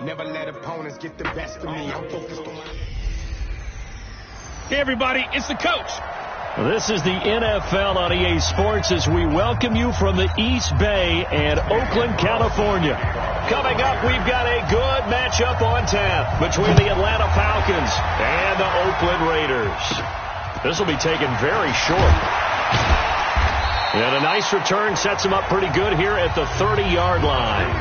Never let opponents get the best of me. I'm focused on... Hey, everybody, it's the coach. This is the NFL on EA Sports as we welcome you from the East Bay and Oakland, California. Coming up, we've got a good matchup on tap between the Atlanta Falcons and the Oakland Raiders. This will be taken very short. And a nice return sets him up pretty good here at the 30-yard line.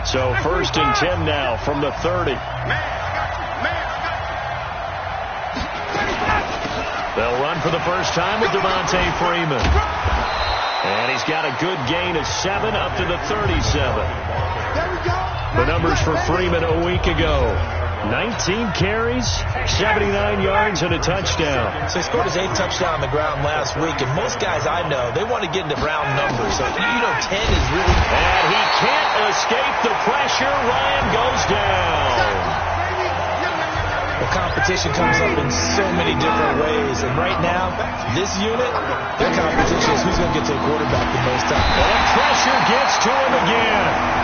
So first and 10 now from the 30. They'll run for the first time with Devontae Freeman. And he's got a good gain of 7 up to the 37. The numbers for Freeman a week ago. 19 carries, 79 yards, and a touchdown. So he scored his 8th touchdown on the ground last week, and most guys I know, they want to get into round numbers. So, 10 is really... And he can't escape the pressure. Ryan goes down. The competition comes up in so many different ways, and right now, this unit, their competition is who's going to get to the quarterback the most time. And pressure gets to him again.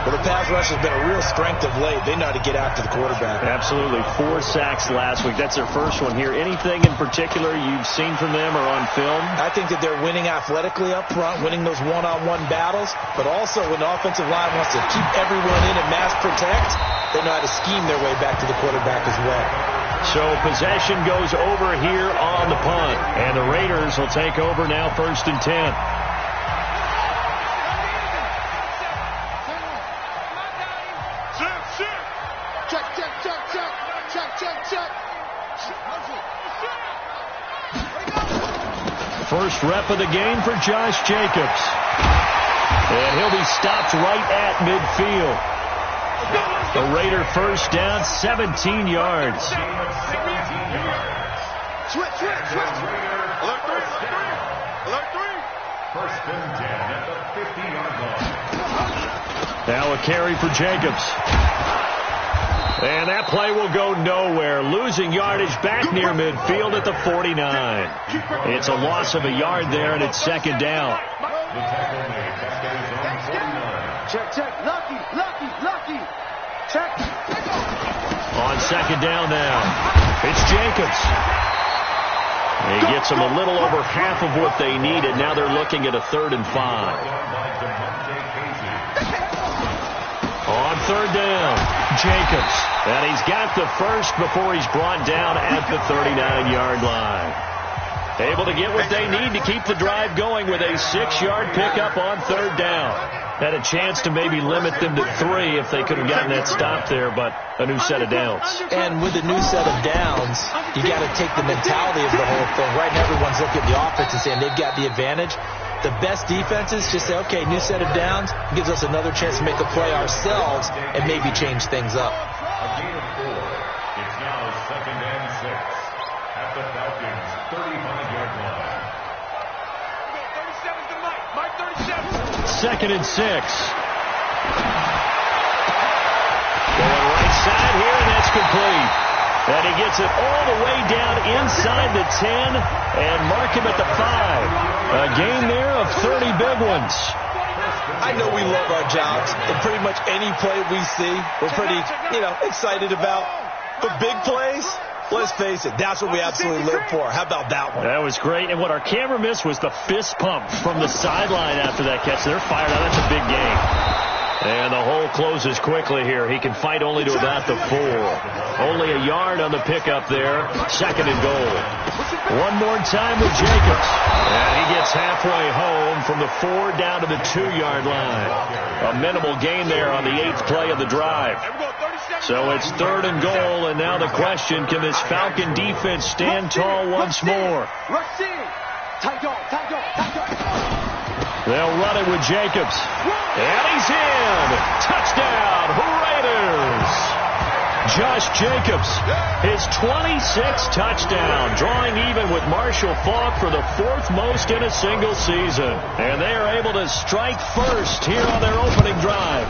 Well, the pass rush has been a real strength of late. They know how to get after the quarterback. Absolutely. 4 sacks last week. That's their first one here. Anything in particular you've seen from them or on film? I think that they're winning athletically up front, winning those one-on-one battles, but also when the offensive line wants to keep everyone in and mass protect, they know how to scheme their way back to the quarterback as well. So possession goes over here on the punt, and the Raiders will take over now first and 10. First rep of the game for Josh Jacobs. And he'll be stopped right at midfield. The Raider first down, 17 yards. Switch. Alert 3. First and 10 at the 50-yard line. Now a carry for Jacobs. And that play will go nowhere. Losing yardage back near midfield at the 49. It's a loss of a yard there, and it's second down. Check. Lucky. Check. On second down now, it's Jacobs. He gets them a little over half of what they needed. Now they're looking at a 3rd and 5. On third down, Jacobs. And he's got the first before he's brought down at the 39-yard line. Able to get what they need to keep the drive going with a 6-yard pickup on third down. Had a chance to maybe limit them to 3 if they could have gotten that stop there, but a new set of downs. And with a new set of downs, you got to take the mentality of the whole thing. Right now, everyone's looking at the offense and saying they've got the advantage. The best defenses just say, okay, new set of downs gives us another chance to make the play ourselves and maybe change things up. A gain of 4. It's now 2nd and 6 at the Falcons' 35-yard line. 37's to Mike 37. 2nd and 6. Going right side here, and that's complete. And he gets it all the way down inside the 10 and mark him at the 5. A gain there of 30 big ones. I know we love our jobs, and pretty much any play we see, we're pretty, excited about. But big plays, let's face it, that's what we absolutely live for. How about that one? That was great. And what our camera missed was the fist pump from the sideline after that catch. They're fired out. That's a big game. And the hole closes quickly here. He can fight only to about the 4. Only a yard on the pickup there. 2nd and goal. One more time with Jacobs. And he gets halfway home from the 4 down to the 2-yard line. A minimal gain there on the 8th play of the drive. So it's 3rd and goal, and now the question, can this Falcon defense stand tall once more? They'll run it with Jacobs. And he's in. Touchdown, Raiders. Josh Jacobs, his 26th touchdown, drawing even with Marshall Faulk for the 4th most in a single season. And they are able to strike first here on their opening drive.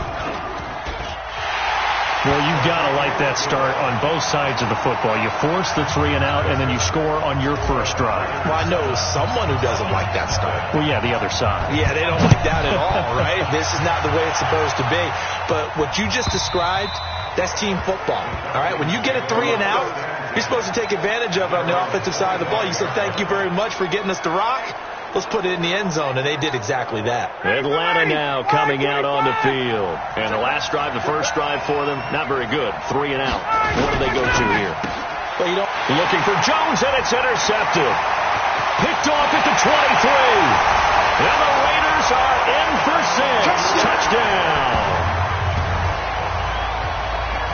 Well, you've got to like that start on both sides of the football. You force the 3 and out, and then you score on your first drive. Well, I know someone who doesn't like that start. Well, yeah, the other side. Yeah, they don't like that at all, right? This is not the way it's supposed to be. But what you just described, that's team football, all right? When you get a 3 and out, you're supposed to take advantage of it on the offensive side of the ball. You say, thank you very much for getting us the rock. Let's put it in the end zone, and they did exactly that. Atlanta now coming out on the field. And the last drive, the first drive for them, not very good. 3 and out. What do they go to here? Well, you don't. Looking for Jones, and it's intercepted. Picked off at the 23. And the Raiders are in for 6. Touchdown.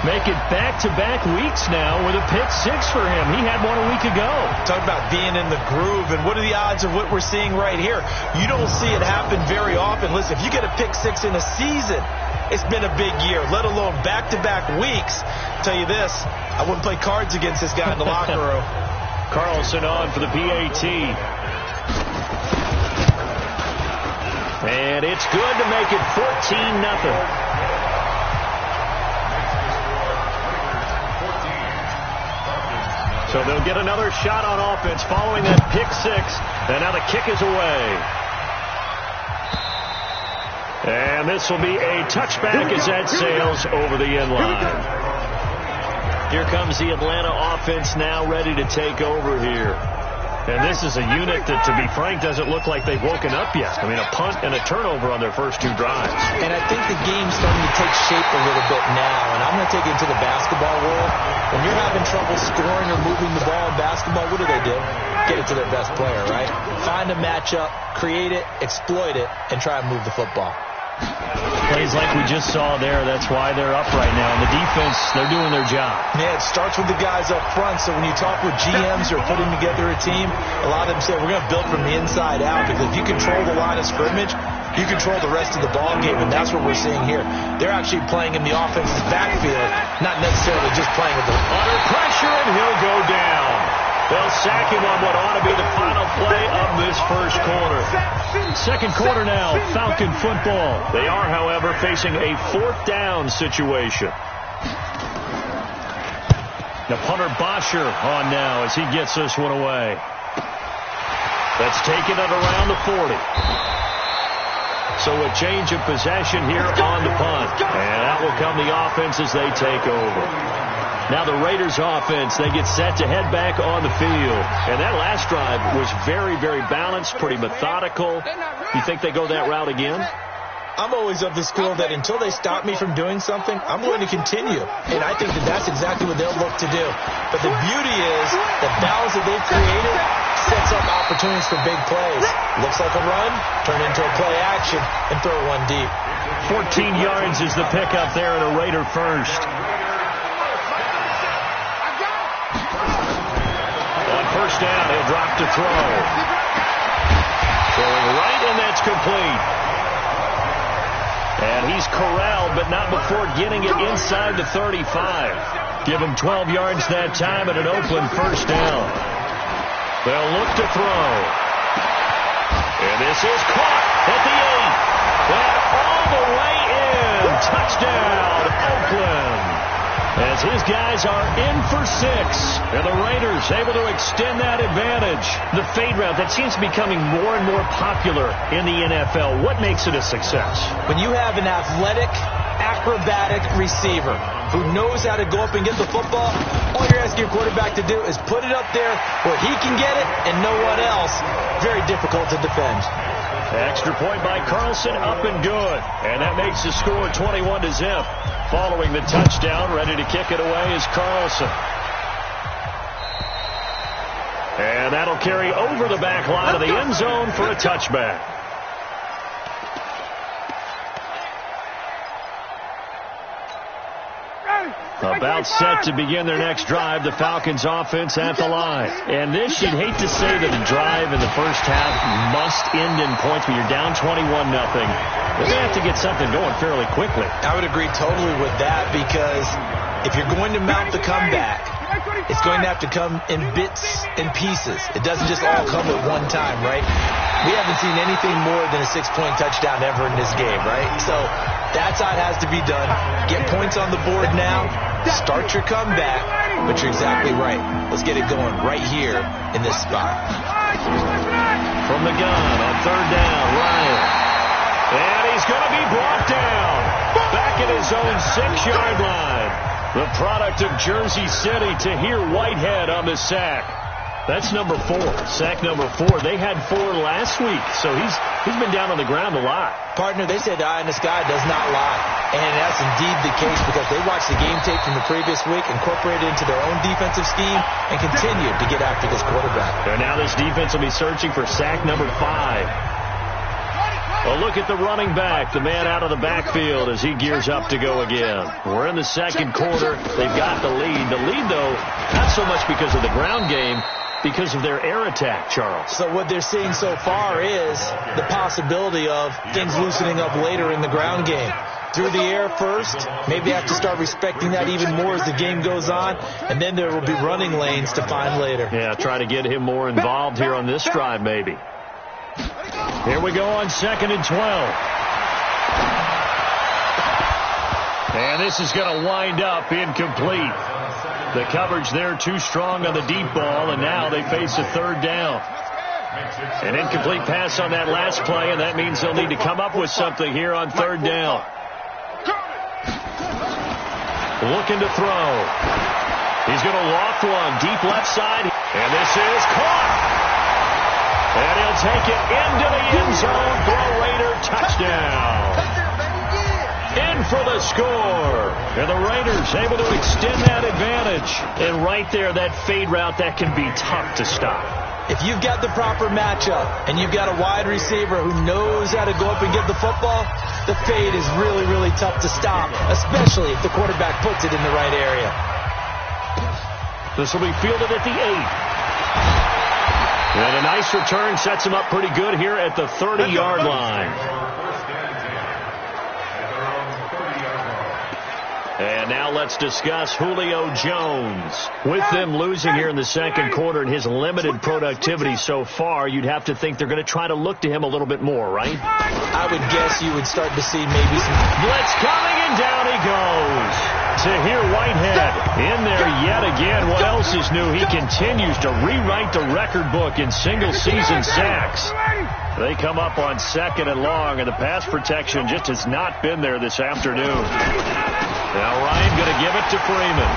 Make it back-to-back weeks now with a pick 6 for him. He had one a week ago. Talk about being in the groove, and what are the odds of what we're seeing right here? You don't see it happen very often. Listen, if you get a pick 6 in a season, it's been a big year, let alone back-to-back weeks. I'll tell you this, I wouldn't play cards against this guy in the locker room. Carlson on for the PAT. And it's good to make it 14-0. So they'll get another shot on offense following that pick 6. And now the kick is away. And this will be a touchback as that sails over the end line. Here comes the Atlanta offense now ready to take over here. And this is a unit that, to be frank, doesn't look like they've woken up yet. I mean, a punt and a turnover on their first 2 drives. And I think the game's starting to take shape a little bit now. And I'm going to take it into the basketball world. When you're having trouble scoring or moving the ball in basketball, what do? Get it to their best player, right? Find a matchup, create it, exploit it, and try and move the football. Plays like we just saw there, that's why they're up right now. And the defense, they're doing their job. Yeah, it starts with the guys up front. So when you talk with GMs who are putting together a team, a lot of them say, we're going to build from the inside out. Because if you control the line of scrimmage, you control the rest of the ball game. And that's what we're seeing here. They're actually playing in the offense's backfield, not necessarily just playing with the... Under pressure, and he'll go down. They'll sack him on what ought to be the final play of this first quarter. Second quarter now, Falcon football. They are, however, facing a 4th down situation. The punter Bosher on now as he gets this one away. That's taken it around the 40. So a change of possession here on the punt. And that will come the offense as they take over. Now the Raiders offense, they get set to head back on the field. And that last drive was very, very balanced, pretty methodical. You think they go that route again? I'm always of the school that until they stop me from doing something, I'm going to continue. And I think that that's exactly what they'll look to do. But the beauty is the balance that they've created sets up opportunities for big plays. Looks like a run, turn into a play action, and throw one deep. 14 yards is the pickup there and a Raider first. First down, he'll drop to throw. Throwing right, and that's complete. And he's corralled, but not before getting it inside the 35. Give him 12 yards that time and an Oakland first down. They'll look to throw. And this is caught at the 8. And all the way in. Touchdown, Oakland. As his guys are in for 6. And the Raiders able to extend that advantage. The fade route, that seems to be becoming more and more popular in the NFL. What makes it a success? When you have an athletic, acrobatic receiver who knows how to go up and get the football, all you're asking your quarterback to do is put it up there where he can get it and no one else. Very difficult to defend. Extra point by Carlson, up and good. And that makes the score 21-0. Following the touchdown, ready to kick it away is Carlson. And that'll carry over the back line of the end zone for a touchback. About set to begin their next drive, the Falcons offense at the line. And this, you'd hate to say that a drive in the first half must end in points, but you're down 21-0. But they have to get something going fairly quickly. I would agree totally with that, because if you're going to mount the comeback, it's going to have to come in bits and pieces. It doesn't just all come at one time, right? We haven't seen anything more than a 6-point touchdown ever in this game, right? So that's how it has to be done. Get points on the board now. Start your comeback. But you're exactly right. Let's get it going right here in this spot. From the gun on third down, Ryan. And he's going to be brought down. Back at his own 6-yard line. The product of Jersey City, Tahir Whitehead on the sack. That's number 4. Sack number 4. They had 4 last week, so he's been down on the ground a lot. Partner, they said the eye in the sky does not lie. And that's indeed the case because they watched the game tape from the previous week, incorporated it into their own defensive scheme, and continued to get after this quarterback. And now this defense will be searching for sack number 5. A look at the running back, the man out of the backfield as he gears up to go again. We're in the second quarter. They've got the lead. The lead, though, not so much because of the ground game, because of their air attack, Charles. So what they're seeing so far is the possibility of things loosening up later in the ground game. Through the air first, maybe have to start respecting that even more as the game goes on, and then there will be running lanes to find later. Yeah, try to get him more involved here on this drive, maybe. Here we go on 2nd and 12. And this is going to wind up incomplete. The coverage there too strong on the deep ball, and now they face a third down. An incomplete pass on that last play, and that means they'll need to come up with something here on third down. Looking to throw. He's going to loft one deep left side, and this is caught. And he'll take it into the end zone for a Raider touchdown. In for the score. And the Raiders able to extend that advantage. And right there, that fade route, that can be tough to stop. If you've got the proper matchup and you've got a wide receiver who knows how to go up and get the football, the fade is really, really tough to stop, especially if the quarterback puts it in the right area. This will be fielded at the 8. And a nice return sets him up pretty good here at the 30-yard line. And now let's discuss Julio Jones. With them losing here in the second quarter and his limited productivity so far, you'd have to think they're going to try to look to him a little bit more, right? I would guess you would start to see maybe some blitz coming, and down he goes. Tahir Whitehead in there yet again. What else is new? He continues to rewrite the record book in single-season sacks. They come up on 2nd and long, and the pass protection just has not been there this afternoon. Now Ryan going to give it to Freeman.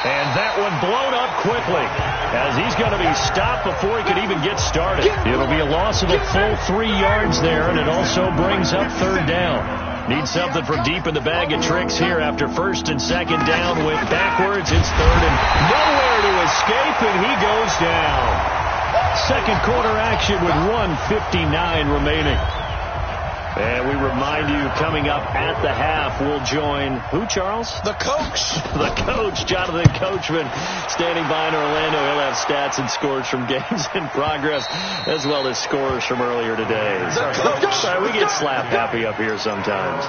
And that one blown up quickly as he's going to be stopped before he could even get started. It'll be a loss of a full 3 yards there, and it also brings up third down. Need something from deep in the bag of tricks here after 1st and 2nd down. Went backwards. It's 3rd and nowhere to escape, and he goes down. Second quarter action with 1:59 remaining. And we remind you, coming up at the half, we'll join who, Charles? The coach. The coach, Jonathan Coachman, standing by in Orlando. He'll have stats and scores from games in progress, as well as scores from earlier today. Sorry, we get slap happy up here sometimes.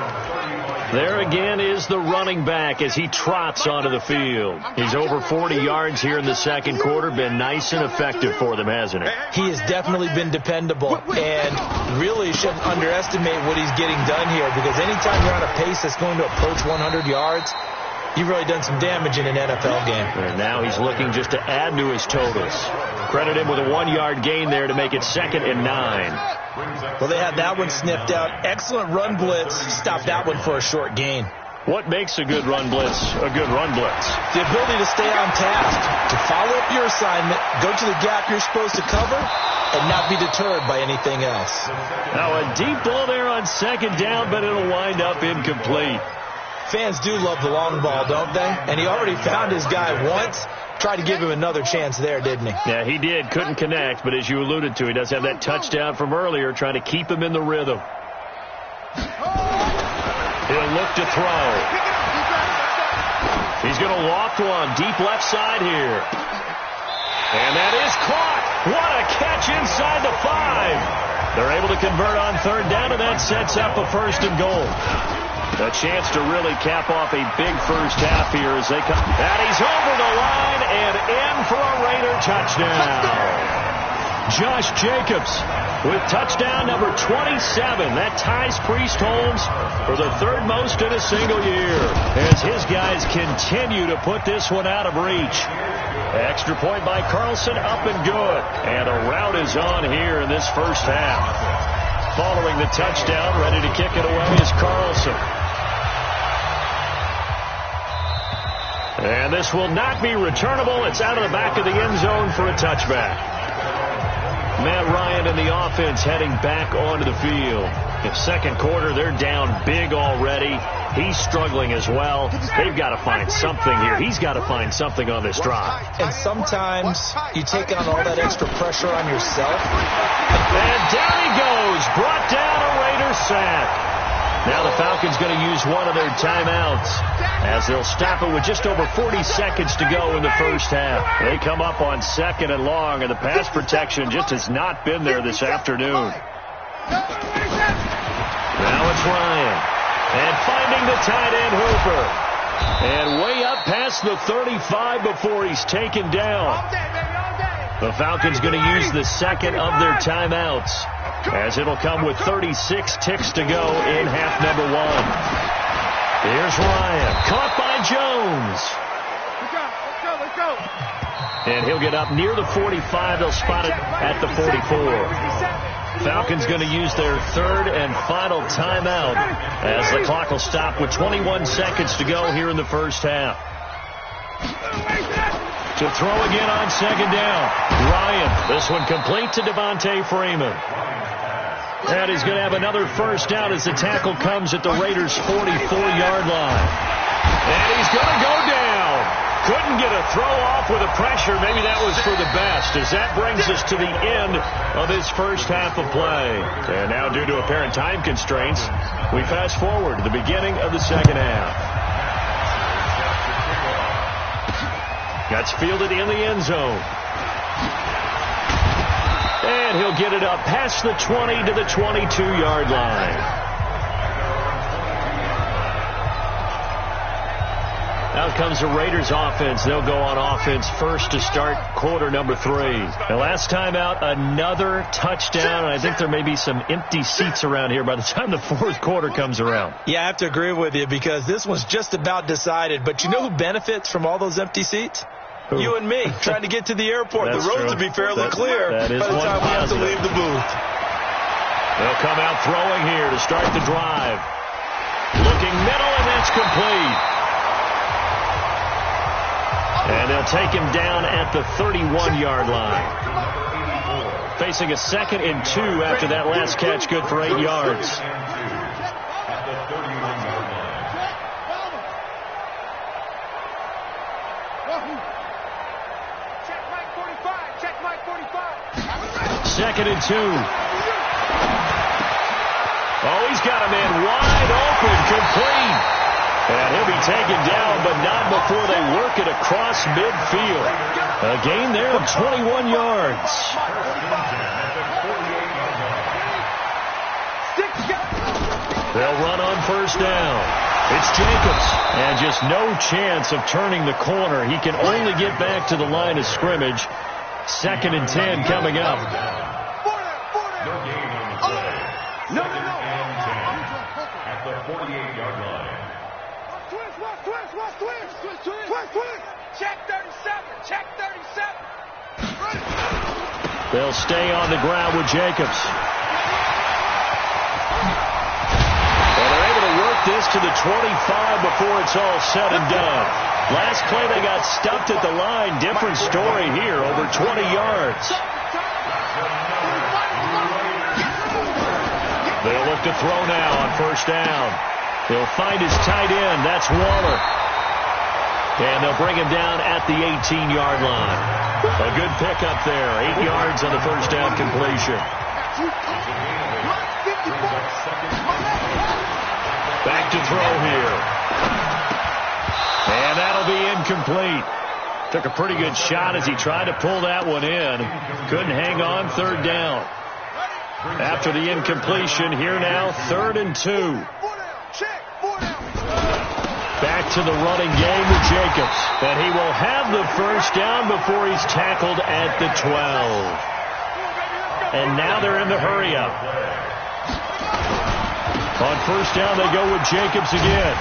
There again is the running back as he trots onto the field. He's over 40 yards here in the second quarter. Been nice and effective for them, hasn't he? He has definitely been dependable, and really shouldn't underestimate what he's getting done here, because anytime you're on a pace that's going to approach 100 yards, you've really done some damage in an NFL game. And now he's looking just to add to his totals. Credit him with a 1-yard gain there to make it 2nd and 9. Well, they had that one sniffed out. Excellent run blitz. Stopped that one for a short gain. What makes a good run blitz a good run blitz? The ability to stay on task, to follow up your assignment, go to the gap you're supposed to cover, and not be deterred by anything else. Now a deep ball there on 2nd down, but it'll wind up incomplete. Fans do love the long ball, don't they? And he already found his guy once. Tried to give him another chance there, didn't he? Yeah, he did. Couldn't connect, but as you alluded to, he does have that touchdown from earlier, trying to keep him in the rhythm. He'll look to throw. He's going to loft one deep left side here. And that is caught. What a catch inside the 5. They're able to convert on 3rd down, and that sets up a 1st and goal. A chance to really cap off a big first half here as they come. And he's over the line and touchdown. Josh Jacobs with touchdown number 27. That ties Priest Holmes for the third most in a single year as his guys continue to put this one out of reach. Extra point by Carlson, up and good. And a rout is on here in this first half. Following the touchdown, ready to kick it away is Carlson. And this will not be returnable. It's out of the back of the end zone for a touchback. Matt Ryan and the offense heading back onto the field. In second quarter, they're down big already. He's struggling as well. They've got to find something here. He's got to find something on this drive. And sometimes you take on all that extra pressure on yourself. And down he goes. Brought down a Raider sack. Now the Falcons going to use one of their timeouts as they'll stop it with just over 40 seconds to go in the first half. They come up on 2nd and long, and the pass protection just has not been there this afternoon. Now it's Ryan. And finding the tight end Hooper. And way up past the 35 before he's taken down. The Falcons going to use the second of their timeouts, as it'll come with 36 ticks to go in half number 1. Here's Ryan. Caught by Jones. Let's go. And he'll get up near the 45. They'll spot it at the 44. Falcons going to use their third and final timeout as the clock will stop with 21 seconds to go here in the first half. To throw again on second down. Ryan. This one complete to Devontae Freeman. And he's going to have another first down as the tackle comes at the Raiders' 44-yard line. And he's going to go down. Couldn't get a throw off with the pressure. Maybe that was for the best, as that brings us to the end of this first half of play. And now, due to apparent time constraints, we fast forward to the beginning of the second half. That's fielded in the end zone. And he'll get it up past the 20 to the 22-yard line. Now comes the Raiders offense. They'll go on offense first to start quarter number 3. The last time out, another touchdown. And I think there may be some empty seats around here by the time the fourth quarter comes around. Yeah, I have to agree with you because this one's just about decided. But you know who benefits from all those empty seats? Who? You and me, trying to get to the airport. The roads will be fairly clear by the time we have to leave the booth. They'll come out throwing here to start the drive. Looking middle, and that's complete. And they'll take him down at the 31-yard line. Facing a 2nd and 2 after that last catch, good for 8 yards. Second and 2. Oh, he's got a man wide open, complete. And he'll be taken down, but not before they work it across midfield. A gain there of 21 yards. They'll run on first down. It's Jacobs. And just no chance of turning the corner. He can only get back to the line of scrimmage. 2nd and 10 coming up. No. At the 48-yard line. Twist. Check 37. They'll stay on the ground with Jacobs. And they're able to work this to the 25 before it's all said and done. Last play they got stuffed at the line. Different story here, over 20 yards. They'll look to throw now on first down. He'll find his tight end. That's Waller. And they'll bring him down at the 18-yard line. A good pickup there. 8 yards on the first down completion. Back to throw here. And that'll be incomplete. Took a pretty good shot as he tried to pull that one in. Couldn't hang on, third down. After the incompletion, here now, 3rd and 2. Back to the running game with Jacobs. And he will have the first down before he's tackled at the 12. And now they're in the hurry-up. On first down, they go with Jacobs again.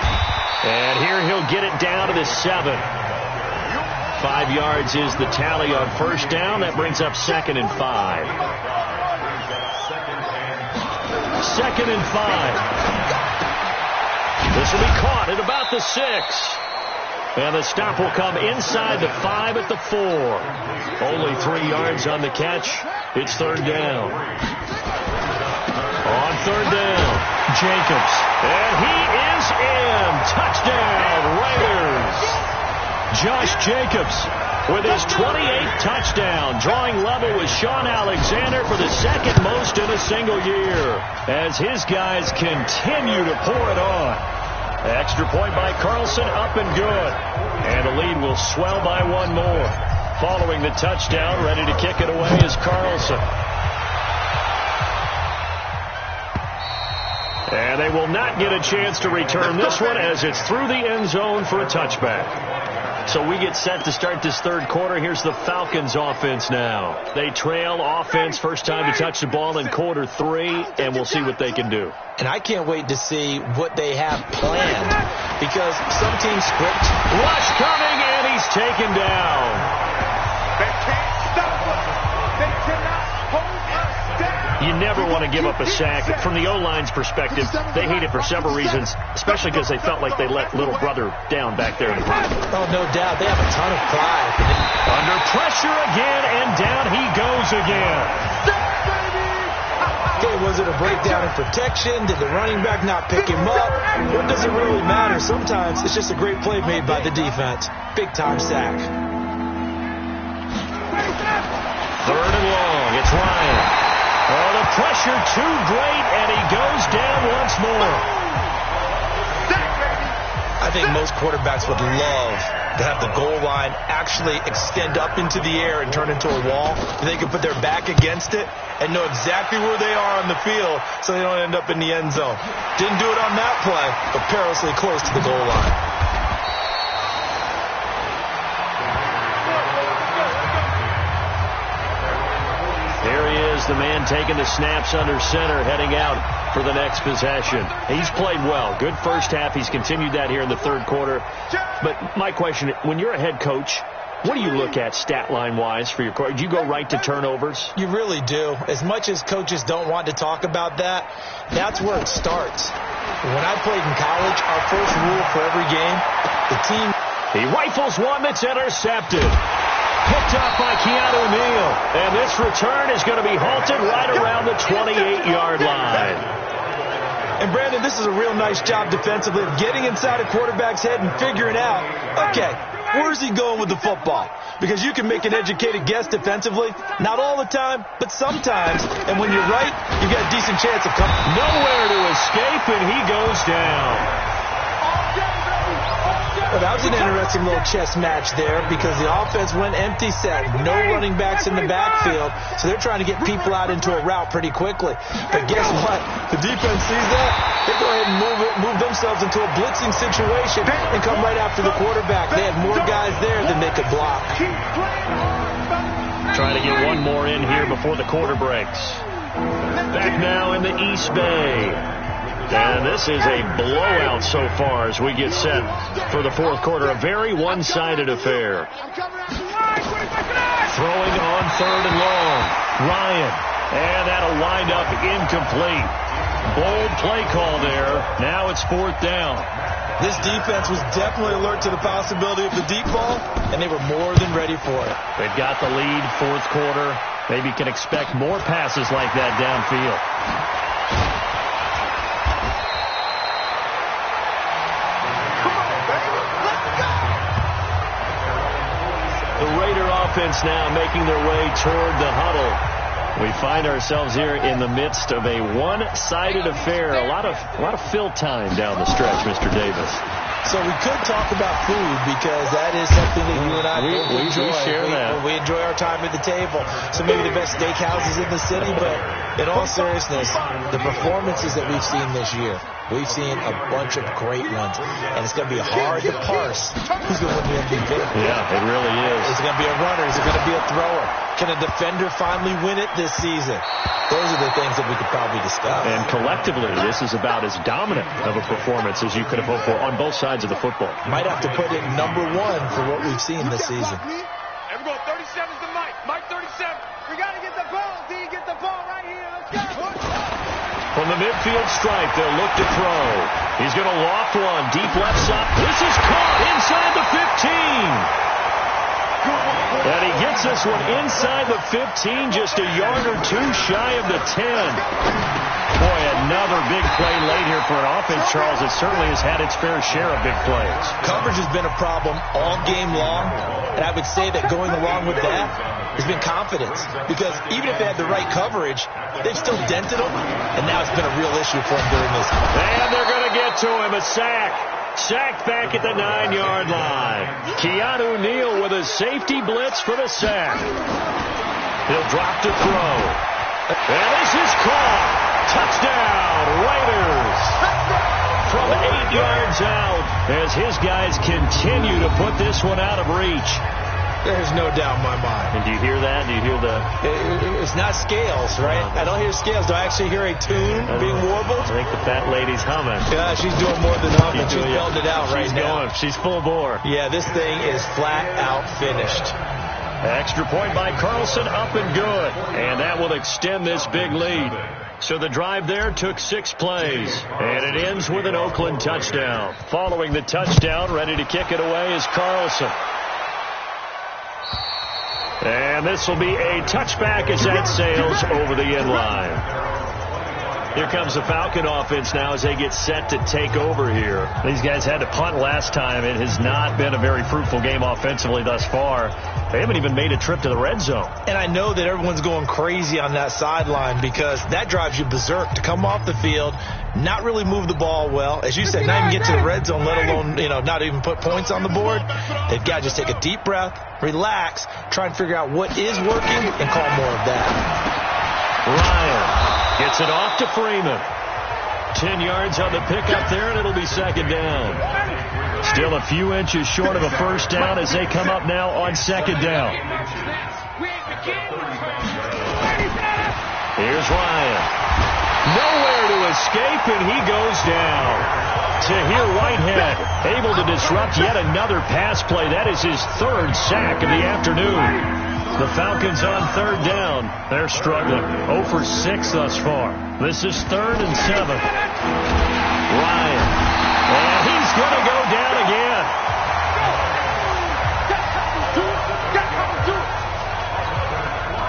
And here he'll get it down to the 7. 5 yards is the tally on first down. That brings up 2nd and 5. 2nd and 5. This will be caught at about the 6. And the stop will come inside the 5 at the 4. Only 3 yards on the catch. It's 3rd down. On 3rd down, Jacobs. And he is in. Touchdown, Raiders. Josh Jacobs with his 28th touchdown, drawing level with Sean Alexander for the 2nd most in a single year, as his guys continue to pour it on. Extra point by Carlson, up and good. And the lead will swell by 1 more. Following the touchdown, ready to kick it away is Carlson. And they will not get a chance to return this one as it's through the end zone for a touchback. So we get set to start this 3rd quarter. Here's the Falcons offense now. They trail offense, first time to touch the ball in quarter 3, and we'll see what they can do. And I can't wait to see what they have planned, because some teams script. Rush coming, and he's taken down. They can't stop us. They cannot hold us down. You never want to give up a sack. From the O-line's perspective, they hate it for several reasons, especially because they felt like they let little brother down back there in the pocket. Oh, no doubt. They have a ton of pride. Under pressure again, and down he goes again. Okay, was it a breakdown in protection? Did the running back not pick him up? What does it really matter? Sometimes it's just a great play made by the defense. Big-time sack. 3rd and long. It's Ryan. Oh, the pressure too great, and he goes down once more. I think most quarterbacks would love to have the goal line actually extend up into the air and turn into a wall. They can put their back against it and know exactly where they are on the field so they don't end up in the end zone. Didn't do it on that play, but perilously close to the goal line. Here he is, the man taking the snaps under center, heading out for the next possession. He's played well. Good first half. He's continued that here in the 3rd quarter. But my question, when you're a head coach, what do you look at stat line-wise for your coach? Do you go right to turnovers? You really do. As much as coaches don't want to talk about that, that's where it starts. When I played in college, our first rule for every game, the team... He rifles one that's intercepted. Picked up by Keanu Neal. And this return is going to be halted right around the 28-yard line. And, Brandon, this is a real nice job defensively of getting inside a quarterback's head and figuring out, okay, where's he going with the football? Because you can make an educated guess defensively. Not all the time, but sometimes. And when you're right, you've got a decent chance of coming. Nowhere to escape, and he goes down. Well, that was an interesting little chess match there because the offense went empty set. No running backs in the backfield, so they're trying to get people out into a route pretty quickly. But guess what? The defense sees that. They go ahead and move themselves into a blitzing situation and come right after the quarterback. They had more guys there than they could block. Trying to get one more in here before the quarter breaks. Back now in the East Bay. And this is a blowout so far as we get set for the 4th quarter. A very one-sided affair. Throwing on 3rd and long. Ryan. And that'll wind up incomplete. Bold play call there. Now it's 4th down. This defense was definitely alert to the possibility of the deep ball, and they were more than ready for it. They've got the lead, 4th quarter. Maybe can expect more passes like that downfield. The Raider offense now making their way toward the huddle. We find ourselves here in the midst of a one-sided affair. A lot of fill time down the stretch, Mr. Davis. So we could talk about food because that is something that you and I both enjoy. We share that. We enjoy our time at the table. So maybe the best steakhouses in the city, but in all seriousness, the performances that we've seen this year, we've seen a bunch of great ones, and it's going to be hard to parse who's going to win the MVP. Yeah, it really is. Is it going to be a runner? Is it going to be a thrower? Can a defender finally win it this season? Those are the things that we could probably discuss. And collectively, this is about as dominant of a performance as you could have hoped for on both sides of the football. Might have to put it number one for what we've seen this season. Everyone, 37's the Mike. Mike 37. We got to get the ball. D, get the ball right here. Let's go. From the midfield stripe, they'll look to throw. He's going to loft one. Deep left side. This is caught inside the 15. And he gets this one inside the 15, just a yard or two shy of the 10. Boy, another big play late here for an offense, Charles, that certainly has had its fair share of big plays. Coverage has been a problem all game long, and I would say that going along with that has been confidence, because even if they had the right coverage, they've still dented them, and now it's been a real issue for them during this. And they're going to get to him, a sack. Sacked back at the 9-yard line. Keanu Neal with a safety blitz for the sack. He'll drop to throw. And this is caught. Touchdown, Raiders. From 8 yards out as his guys continue to put this one out of reach. There's no doubt in my mind. And do you hear that? Do you hear the... It's not scales, right? I don't hear scales. Do I actually hear a tune being warbled? I think the fat lady's humming. Yeah, she's doing more than humming. She's belting it out right now. She's full bore. Yeah, this thing is flat out finished. Extra point by Carlson, up and good. And that will extend this big lead. So the drive there took 6 plays. And it ends with an Oakland touchdown. Following the touchdown, ready to kick it away is Carlson. And this will be a touchback as that sails over the end line. Here comes the Falcon offense now as they get set to take over here. These guys had to punt last time. It has not been a very fruitful game offensively thus far. They haven't even made a trip to the red zone. And I know that everyone's going crazy on that sideline because that drives you berserk to come off the field, not really move the ball well. As you said, not even get to the red zone, let alone, not even put points on the board. They've got to just take a deep breath, relax, try and figure out what is working, and call more of that. Ryan gets it off to Freeman. 10 yards on the pickup there, and it'll be second down. Still a few inches short of a first down as they come up now on second down. Here's Ryan. Nowhere to escape, and he goes down. Tahir Whitehead able to disrupt yet another pass play. That is his 3rd sack of the afternoon. The Falcons on third down. They're struggling. 0 for 6 thus far. This is 3rd and 7. Ryan. And he's going to go down again.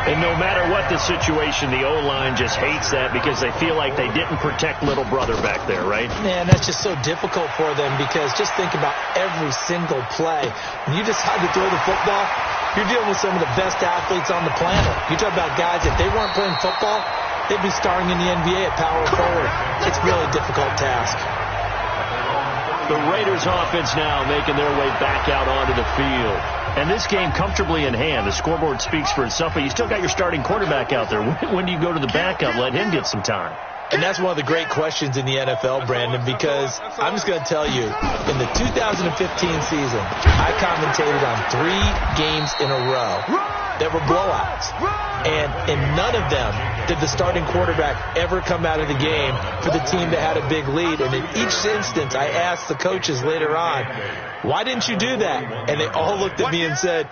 And no matter what the situation, the O-line just hates that because they feel like they didn't protect little brother back there, right? Man, that's just so difficult for them because just think about every single play. When you decide to throw the football, you're dealing with some of the best athletes on the planet. You talk about guys, if they weren't playing football, they'd be starring in the NBA at power forward. It's really a difficult task. The Raiders offense now making their way back out onto the field. And this game comfortably in hand. The scoreboard speaks for itself, but you still got your starting quarterback out there. When do you go to the backup? Let him get some time. And that's one of the great questions in the NFL, Brandon, because I'm just going to tell you, in the 2015 season, I commentated on 3 games in a row that were blowouts. And in none of them did the starting quarterback ever come out of the game for the team that had a big lead. And in each instance, I asked the coaches later on, why didn't you do that? And they all looked at me and said,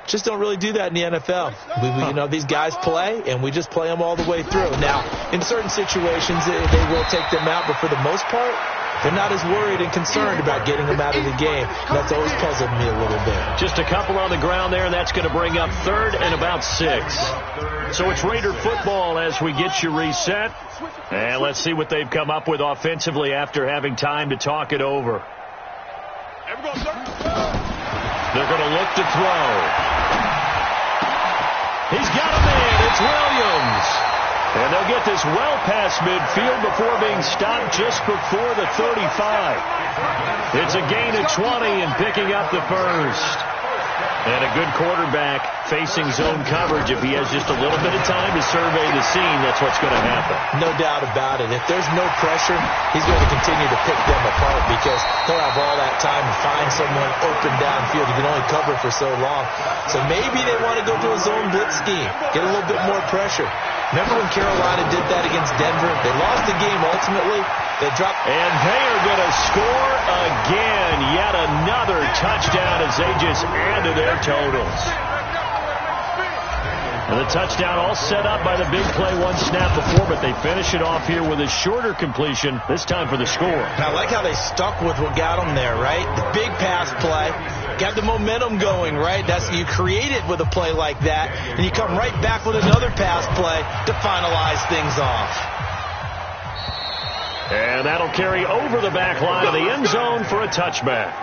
just don't really do that in the NFL. These guys play, and we just play them all the way through. Now, in certain situations, they will take them out, but for the most part, they're not as worried and concerned about getting them out of the game. And that's always puzzled me a little bit. Just a couple on the ground there, and that's going to bring up 3rd and about 6. So it's Raider football as we get you reset. And let's see what they've come up with offensively after having time to talk it over. They're going to look to throw. He's got a man. It's Williams. And they'll get this well past midfield before being stopped just before the 35. It's a gain of 20 and picking up the first. And a good quarterback facing zone coverage. If he has just a little bit of time to survey the scene, that's what's going to happen. No doubt about it. If there's no pressure, he's going to continue to pick them apart because he'll have all that time to find someone open downfield. He can only cover for so long. So maybe they want to go to a zone blitz scheme, get a little bit more pressure. Remember when Carolina did that against Denver? They lost the game ultimately. They dropped. And they are going to score again. Yet another touchdown as they just add to their totals. And the touchdown all set up by the big play one snap before, but they finish it off here with a shorter completion, this time for the score. And I like how they stuck with what got them there, right? The big pass play. Got the momentum going, right? You create it with a play like that, and you come right back with another pass play to finalize things off. And that'll carry over the back line of the end zone for a touchback.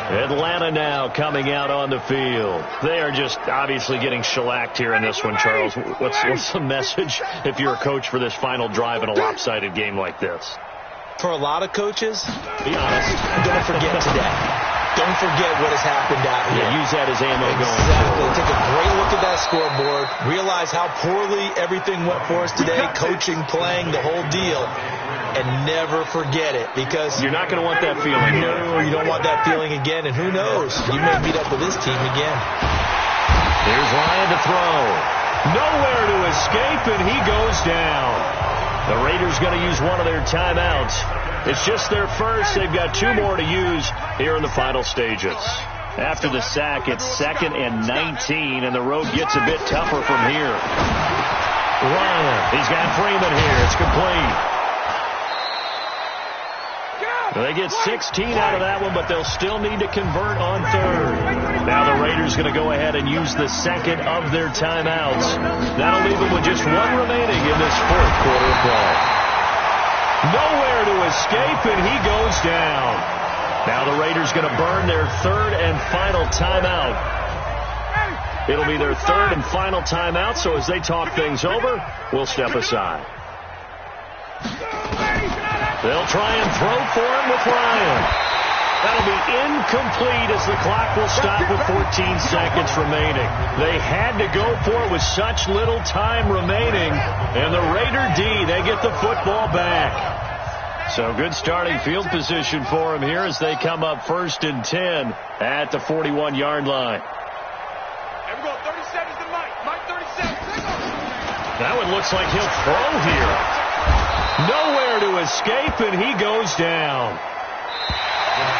Atlanta now coming out on the field. They are just obviously getting shellacked here in this one, Charles. What's the message if you're a coach for this final drive in a lopsided game like this? For a lot of coaches, be honest, don't forget today. Don't forget what has happened out here. Yeah, use that as ammo going forward. Take a great look at that scoreboard. Realize how poorly everything went for us today. Coaching, playing, the whole deal. And never forget it because you're not going to want that feeling. No, you don't want that feeling again. And who knows? You may meet up with this team again. Here's Ryan to throw. Nowhere to escape, and he goes down. The Raiders going to use one of their timeouts. It's just their first. They've got 2 more to use here in the final stages. After the sack, it's 2nd and 19, and the road gets a bit tougher from here. Ryan, he's got Freeman here. It's complete. They get 16 out of that one, but they'll still need to convert on 3rd. Now the Raiders going to go ahead and use the 2nd of their timeouts. That'll leave them with just 1 remaining in this 4th quarter of play. Nowhere to escape, and he goes down. Now the Raiders going to burn their 3rd and final timeout. It'll be their 3rd and final timeout, so as they talk things over, we'll step aside. They'll try and throw for him with Ryan. That'll be incomplete as the clock will stop with 14 seconds remaining. They had to go for it with such little time remaining. And the Raider D, they get the football back. So good starting field position for him here as they come up 1st and 10 at the 41-yard line. Here we go. 37's the Mike 37. That one looks like he'll throw here. Nowhere to escape, and he goes down.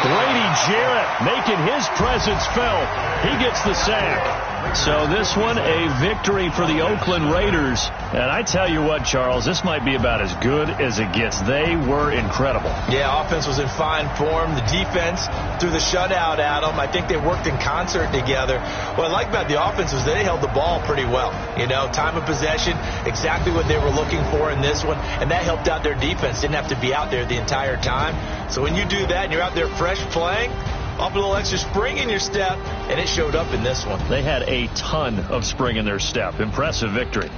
Grady Jarrett making his presence felt. He gets the sack. So this one, a victory for the Oakland Raiders. And I tell you what, Charles, this might be about as good as it gets. They were incredible. Yeah, offense was in fine form. The defense threw the shutout at them. I think they worked in concert together. What I like about the offense was they held the ball pretty well. You know, time of possession, exactly what they were looking for in this one. And that helped out their defense. Didn't have to be out there the entire time. So when you do that and you're out there fresh playing, off a little extra spring in your step, and it showed up in this one. They had a ton of spring in their step. Impressive victory.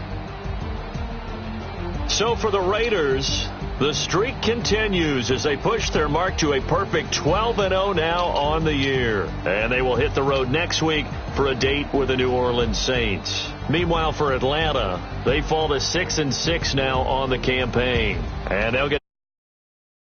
So for the Raiders, the streak continues as they push their mark to a perfect 12-0 now on the year. And they will hit the road next week for a date with the New Orleans Saints. Meanwhile, for Atlanta, they fall to 6-6 now on the campaign. And they'll get